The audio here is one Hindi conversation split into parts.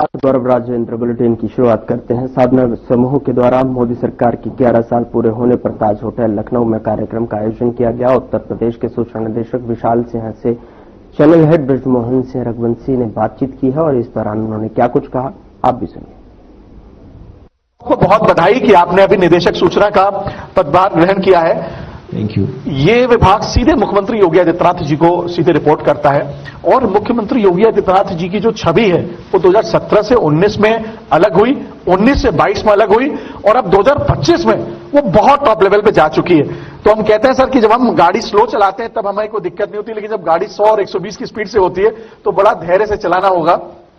गौरव राजेंद्र बुलेटिन की शुरुआत करते हैं। साधना समूह के द्वारा मोदी सरकार की 11 साल पूरे होने पर ताज होटल लखनऊ में कार्यक्रम का आयोजन किया गया। उत्तर प्रदेश के सूचना निदेशक विशाल सिंह से चैनल हेड ब्रजमोहन सिंह रघुवंशी ने बातचीत की है और इस दौरान उन्होंने क्या कुछ कहा, आप भी सुनिए। आपको बहुत बधाई कि आपने अभी निदेशक सूचना का पदभार ग्रहण किया है। Thank you. ये विभाग सीधे मुख्यमंत्री योगी आदित्यनाथ जी को सीधे रिपोर्ट करता है और मुख्यमंत्री योगी आदित्यनाथ जी की जो छवि है वो 2017 से 19 में अलग हुई, 19 से 22 में अलग हुई और अब 2025 में वो बहुत टॉप लेवल पे जा चुकी है। तो हम कहते हैं सर कि जब हम गाड़ी स्लो चलाते हैं तब हमें कोई दिक्कत नहीं होती, लेकिन जब गाड़ी 100 और 120 की स्पीड से होती है तो बड़ा धैर्य से चलाना होगा।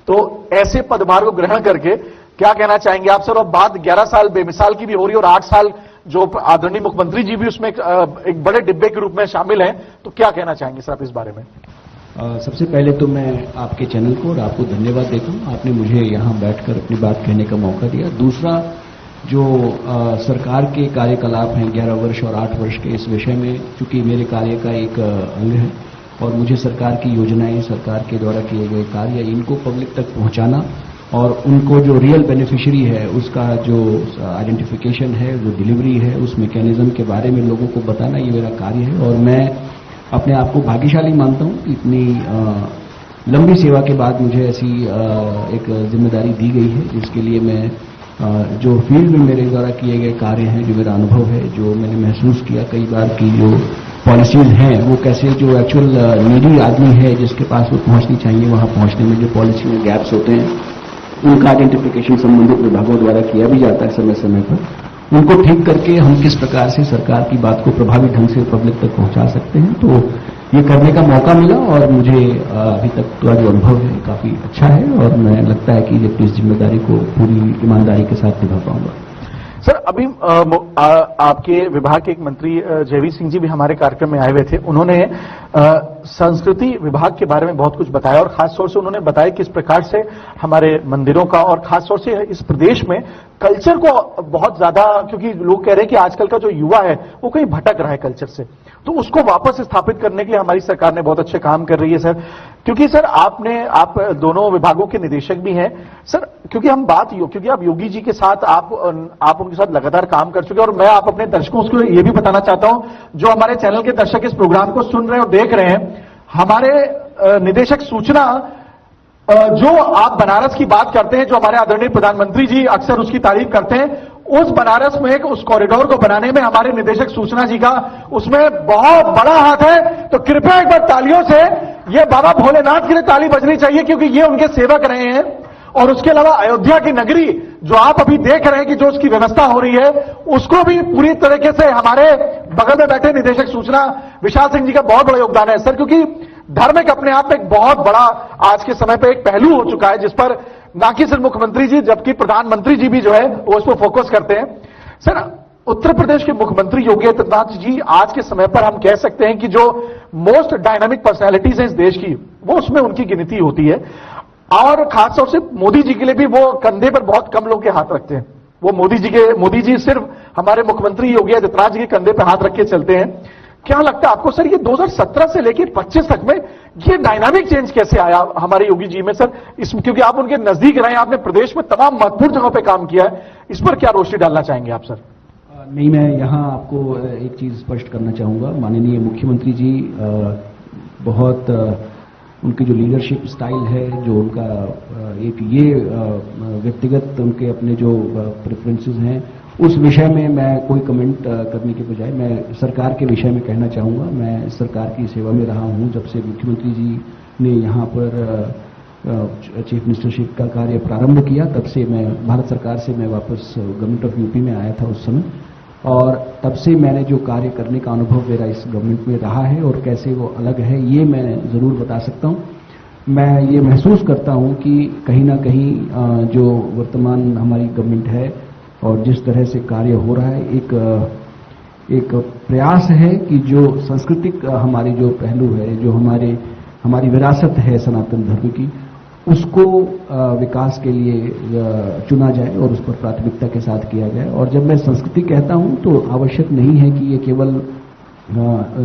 तो ऐसे पदभार को ग्रहण करके क्या कहना चाहेंगे आप सर? और बात 11 साल बेमिसाल की भी हो रही है और 8 साल जो आदरणीय मुख्यमंत्री जी भी उसमें एक बड़े डिब्बे के रूप में शामिल हैं, तो क्या कहना चाहेंगे सर आप इस बारे में? सबसे पहले तो मैं आपके चैनल को और आपको धन्यवाद देता हूं, आपने मुझे यहां बैठकर अपनी बात कहने का मौका दिया। दूसरा, जो सरकार के कार्यकलाप हैं 11 वर्ष और 8 वर्ष के, इस विषय में चूंकि मेरे कार्य का एक अंग है और मुझे सरकार की योजनाएं, सरकार के द्वारा किए गए कार्य, इनको पब्लिक तक पहुंचाना और उनको जो रियल बेनिफिशियरी है उसका जो आइडेंटिफिकेशन है, जो डिलीवरी है, उस मैकेनिज्म के बारे में लोगों को बताना, ये मेरा कार्य है। और मैं अपने आप को भाग्यशाली मानता हूं कि इतनी लंबी सेवा के बाद मुझे ऐसी एक जिम्मेदारी दी गई है, जिसके लिए मैं जो फील्ड में मेरे द्वारा किए गए कार्य हैं, जो मेरा अनुभव है, जो मैंने महसूस किया कई बार की जो पॉलिसीज हैं वो कैसे जो एक्चुअल नीडी आदमी है जिसके पास वो पहुंचनी चाहिए, वहां पहुंचने में जो पॉलिसी में गैप्स होते हैं उनका आइडेंटिफिकेशन संबंधित विभागों द्वारा किया भी जाता है समय समय पर, उनको ठीक करके हम किस प्रकार से सरकार की बात को प्रभावी ढंग से पब्लिक तक पहुंचा सकते हैं। तो ये करने का मौका मिला और मुझे अभी तक का जो अनुभव है काफी अच्छा है और मैं लगता है कि अपनी इस जिम्मेदारी को पूरी ईमानदारी के साथ निभा पाऊंगा। सर, अभी आपके विभाग के एक मंत्री जयवीर सिंह जी भी हमारे कार्यक्रम में आए हुए थे। उन्होंने संस्कृति विभाग के बारे में बहुत कुछ बताया और खासतौर से उन्होंने बताया किस प्रकार से हमारे मंदिरों का और खासतौर से इस प्रदेश में कल्चर को बहुत ज्यादा, क्योंकि लोग कह रहे हैं कि आजकल का जो युवा है वो कहीं भटक रहा है कल्चर से, तो उसको वापस स्थापित करने के लिए हमारी सरकार ने बहुत अच्छे काम कर रही है सर। क्योंकि सर आप दोनों विभागों के निदेशक भी हैं सर, क्योंकि क्योंकि आप योगी जी के साथ आप उनके साथ लगातार काम कर चुके हैं और मैं आप अपने दर्शकों को ये भी बताना चाहता हूं, जो हमारे चैनल के दर्शक इस प्रोग्राम को सुन रहे हैं और देख रहे हैं, हमारे निदेशक सूचना जो आप बनारस की बात करते हैं, जो हमारे आदरणीय प्रधानमंत्री जी अक्सर उसकी तारीफ करते हैं, उस बनारस में उस कॉरिडोर को बनाने में हमारे निदेशक सूचना जी का उसमें बहुत बड़ा हाथ है। तो कृपया एक बार तालियों से ये बाबा भोलेनाथ के लिए ताली बजनी चाहिए, क्योंकि ये उनके सेवक रहे हैं। और उसके अलावा अयोध्या की नगरी जो आप अभी देख रहे हैं कि जो उसकी व्यवस्था हो रही है, उसको भी पूरी तरीके से हमारे बगल में बैठे निदेशक सूचना विशाल सिंह जी का बहुत बड़ा योगदान है सर, क्योंकि धर्म एक अपने आप में एक बहुत बड़ा आज के समय पे एक पहलू हो चुका है, जिस पर ना कि सिर्फ मुख्यमंत्री जी जबकि प्रधानमंत्री जी भी जो है वो उस पर फोकस करते हैं। सर, उत्तर प्रदेश के मुख्यमंत्री योगी आदित्यनाथ जी आज के समय पर हम कह सकते हैं कि जो मोस्ट डायनामिक पर्सनैलिटीज है इस देश की, वो उसमें उनकी गिनती होती है। और खासतौर से मोदी जी के लिए भी वो कंधे पर बहुत कम लोग के हाथ रखते हैं। वो मोदी जी सिर्फ हमारे मुख्यमंत्री योगी आदित्यनाथ जी के कंधे पर हाथ रख के चलते हैं। क्या लगता है आपको सर, ये 2017 से लेकर 25 तक में ये डायनामिक चेंज कैसे आया हमारे योगी जी में सर? क्योंकि आप उनके नजदीक रहे, आपने प्रदेश में तमाम महत्वपूर्ण जगहों पे काम किया है, इस पर क्या रोशनी डालना चाहेंगे आप सर? नहीं, मैं यहाँ आपको एक चीज स्पष्ट करना चाहूंगा। माननीय मुख्यमंत्री जी बहुत उनकी जो लीडरशिप स्टाइल है, जो उनका एक ये व्यक्तिगत उनके अपने जो प्रेफरेंसेस हैं, उस विषय में मैं कोई कमेंट करने के बजाय मैं सरकार के विषय में कहना चाहूंगा। मैं सरकार की सेवा में रहा हूं जब से मुख्यमंत्री जी ने यहाँ पर चीफ मिनिस्टरशिप का कार्य प्रारंभ किया, तब से मैं भारत सरकार से मैं वापस गवर्नमेंट ऑफ यूपी में आया था उस समय, और तब से मैंने जो कार्य करने का अनुभव मेरा इस गवर्नमेंट में रहा है और कैसे वो अलग है ये मैं जरूर बता सकता हूँ। मैं ये महसूस करता हूँ कि कहीं ना कहीं जो वर्तमान हमारी गवर्नमेंट है और जिस तरह से कार्य हो रहा है, एक प्रयास है कि जो सांस्कृतिक हमारे जो पहलू है, जो हमारी विरासत है सनातन धर्म की, उसको विकास के लिए चुना जाए और उस पर प्राथमिकता के साथ किया जाए। और जब मैं संस्कृति कहता हूं तो आवश्यक नहीं है कि ये केवल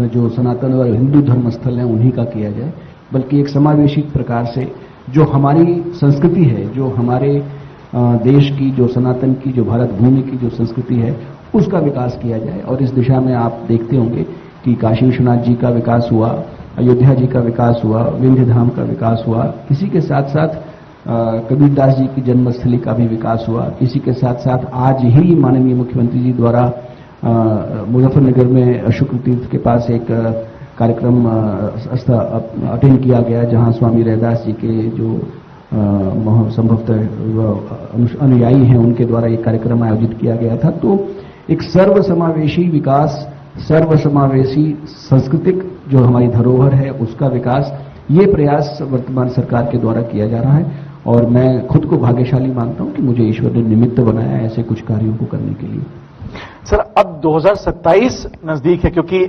जो सनातन और हिंदू धर्म स्थल हैं उन्हीं का किया जाए, बल्कि एक समावेशी प्रकार से जो हमारी संस्कृति है, जो हमारे देश की, जो सनातन की, जो भारत भूमि की जो संस्कृति है, उसका विकास किया जाए। और इस दिशा में आप देखते होंगे कि काशी विश्वनाथ जी का विकास हुआ, अयोध्या जी का विकास हुआ, विंध्य धाम का विकास हुआ, इसी के साथ साथ कबीरदास जी की जन्मस्थली का भी विकास हुआ। इसी के साथ साथ आज ही माननीय मुख्यमंत्री जी द्वारा मुजफ्फरनगर में शुक्र तीर्थ के पास एक कार्यक्रम अटेंड किया गया, जहां स्वामी रैदास जी के जो संभवतः अनुयायी हैं उनके द्वारा एक कार्यक्रम आयोजित किया गया था। तो एक सर्वसमावेशी विकास, सर्वसमावेशी सांस्कृतिक जो हमारी धरोहर है उसका विकास, ये प्रयास वर्तमान सरकार के द्वारा किया जा रहा है। और मैं खुद को भाग्यशाली मानता हूं कि मुझे ईश्वर ने निमित्त बनाया है ऐसे कुछ कार्यों को करने के लिए। सर, अब 2027 नजदीक है, क्योंकि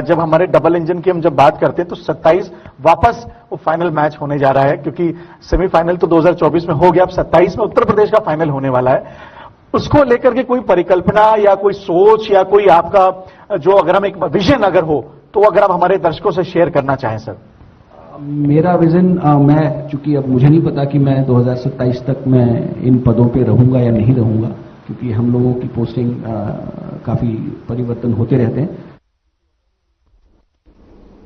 जब हमारे डबल इंजन की हम जब बात करते हैं तो 27 वापस वो फाइनल मैच होने जा रहा है, क्योंकि सेमीफाइनल तो 2024 में हो गया, अब 27 में उत्तर प्रदेश का फाइनल होने वाला है। उसको लेकर के कोई परिकल्पना या कोई सोच या कोई आपका जो अगर हम एक विजन अगर हो तो अगर आप हमारे दर्शकों से शेयर करना चाहें सर। मेरा विजन, मैं चूंकि अब मुझे नहीं पता कि मैं 2027 तक मैं इन पदों पे रहूंगा या नहीं रहूंगा, क्योंकि हम लोगों की पोस्टिंग काफी परिवर्तन होते रहते हैं।